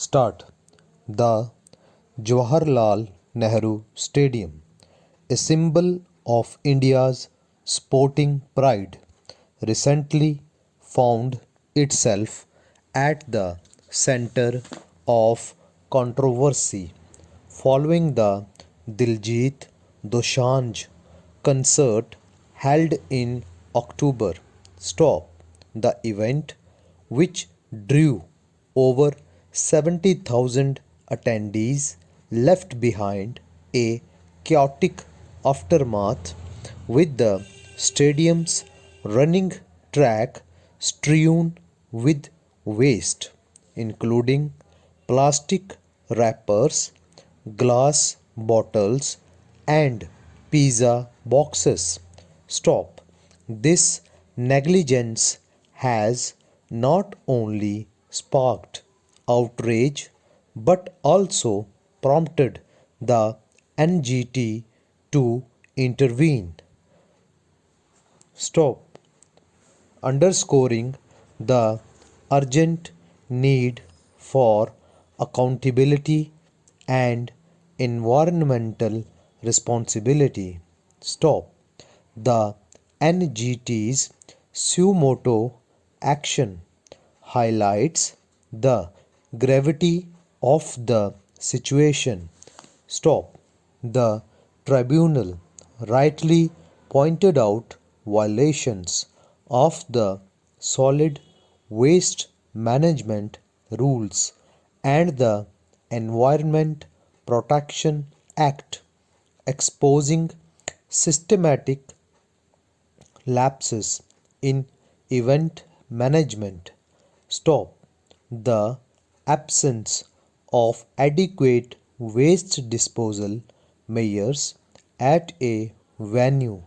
Start. The Jawaharlal Nehru Stadium, a symbol of India's sporting pride, recently found itself at the center of controversy following the Diljit Dosanjh concert held in October. Stop. The event, which drew over 70,000 attendees, left behind a chaotic aftermath with the stadium's running track strewn with waste, including plastic wrappers, glass bottles, and pizza boxes. Stop. This negligence has not only sparked outrage but also prompted the NGT to intervene. Stop. Underscoring the urgent need for accountability and environmental responsibility. Stop. The NGT's suo action highlights the gravity of the situation. Stop. The tribunal rightly pointed out violations of the solid waste management rules and the Environment Protection Act, exposing systematic lapses in event management. Stop. The absence of adequate waste disposal measures at a venue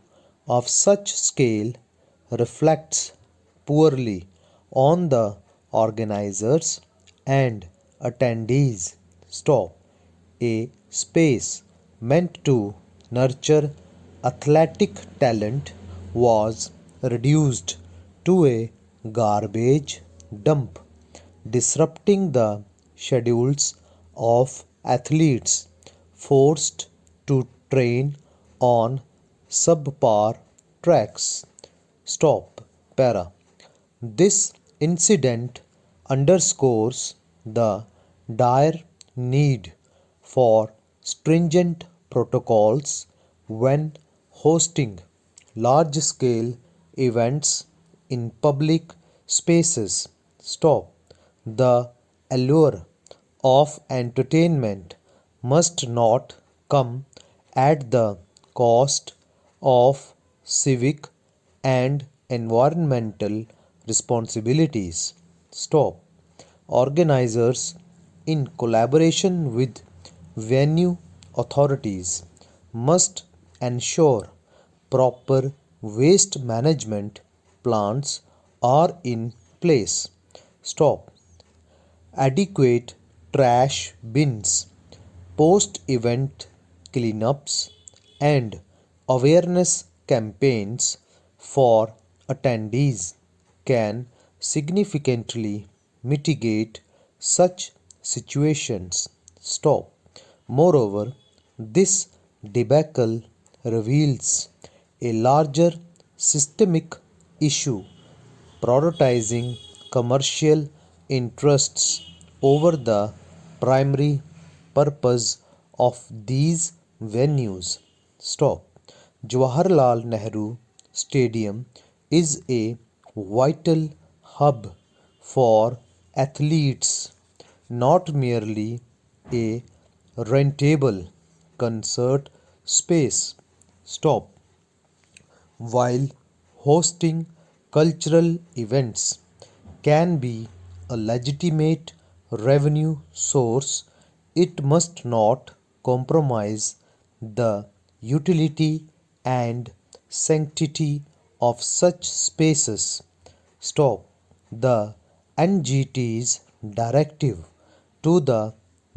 of such scale reflects poorly on the organizers and attendees. Stop. A space meant to nurture athletic talent was reduced to a garbage dump, disrupting the schedules of athletes forced to train on subpar tracks. Stop. Para. This incident underscores the dire need for stringent protocols when hosting large scale events in public spaces. Stop. The allure of entertainment must not come at the cost of civic and environmental responsibilities. Stop. Organizers, in collaboration with venue authorities, must ensure proper waste management plans are in place. Stop. Adequate trash bins, post event cleanups, and awareness campaigns for attendees can significantly mitigate such situations. Stop. Moreover, this debacle reveals a larger systemic issue, prioritizing commercial interests over the primary purpose of these venues. Stop. Jawaharlal Nehru Stadium is a vital hub for athletes, not merely a rentable concert space. Stop. While hosting cultural events can be a legitimate revenue source, it must not compromise the utility and sanctity of such spaces. Stop. The NGT's directive to the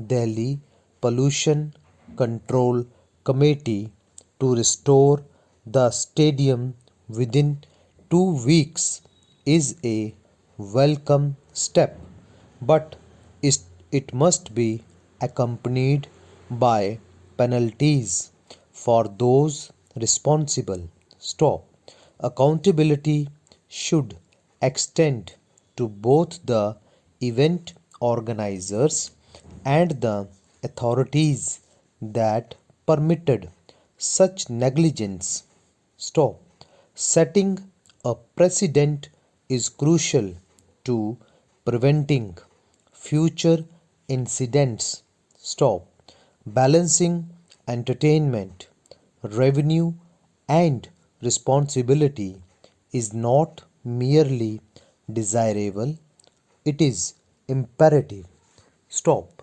Delhi Pollution Control Committee to restore the stadium within 2 weeks is a welcome step, but it must be accompanied by penalties for those responsible. Stop. Accountability should extend to both the event organizers and the authorities that permitted such negligence. Stop. Setting a precedent is crucial to preventing future incidents. Stop. Balancing entertainment, revenue, and responsibility is not merely desirable, it is imperative. Stop.